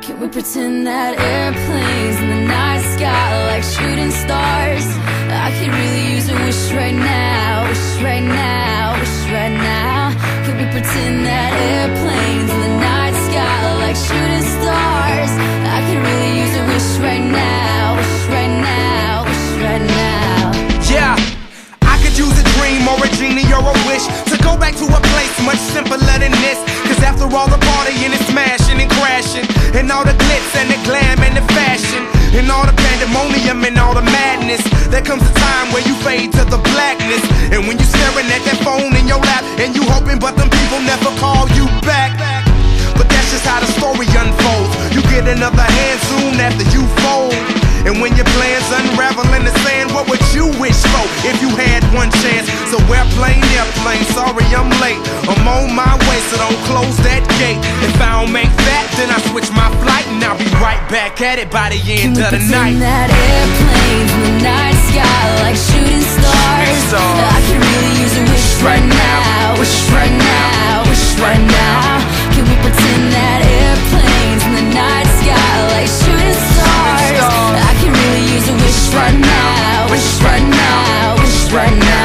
Can we pretend that airplanes in the night sky are like shooting stars? I could really use a wish right now, wish right now, wish right now. Can we pretend that airplanes in the night sky are like shooting stars? I could really use a wish right now, wish right now, wish right now. Yeah, I could use a dream or a genie or a wish to go back to a place much simpler than this. Cause after all the partying and smashing and crashing, and all the glitz and the glam and the fashion, and all the pandemonium and all the madness, there comes a time where you fade to the blackness. And when you staring at that phone in your lap, and you hoping but them people never call you back. But that's just how the story unfolds. You get another hand soon after you fold. And when your plans unravel in the sand, what would you wish for if you had one chance? So airplane, sorry I'm late. I'm on my way, so don't close that gate. If I don't make that, then I switch my flight, and I'll be right back at it by the end of the night. Can we pretend that airplanes in the night sky are like shooting stars? I can really use a wish right now, wish right now, wish right now. Can we pretend that airplanes in the night sky are like shooting stars? I can really use a wish right now, wish right now, wish right now.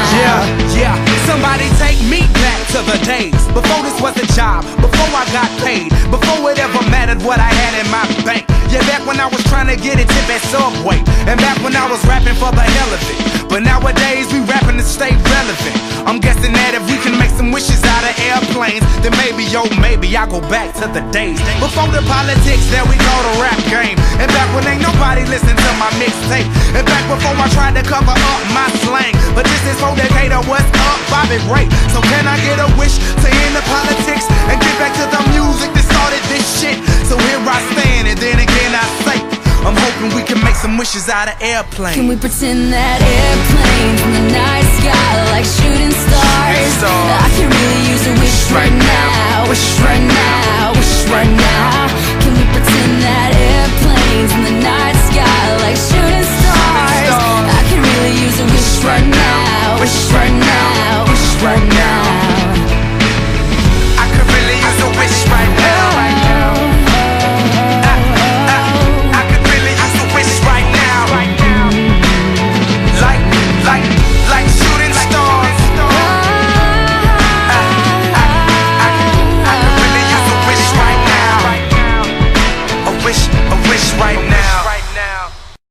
Yeah, somebody take me back to the days before this was a job, before I got paid, before it ever mattered what I had in my bank. Yeah, back when I was trying to get a tip at Subway, and back when I was rapping for the hell of it. But nowadays we rapping to stay relevant. I'm guessing that if we can make some wishes out of airplanes, then maybe, oh maybe I'll go back to the days before the politics, there we go, the rap game. And back when ain't nobody listened to my mixtape, and back before I tried to cover up my slang. But this is for Decatur, what's up, Bobby Ray? So can I get a wish to end the politics and get back to the music that started this shit? So here I stand, and then again I say, I'm hoping we can make some wishes out of airplanes. Can we pretend that airplanes in the night sky are like shooting stars? I can really use a wish right now, wish right now, wish right now. Can we pretend that airplanes in the night sky are like shooting stars? I can really use a wish right now, wish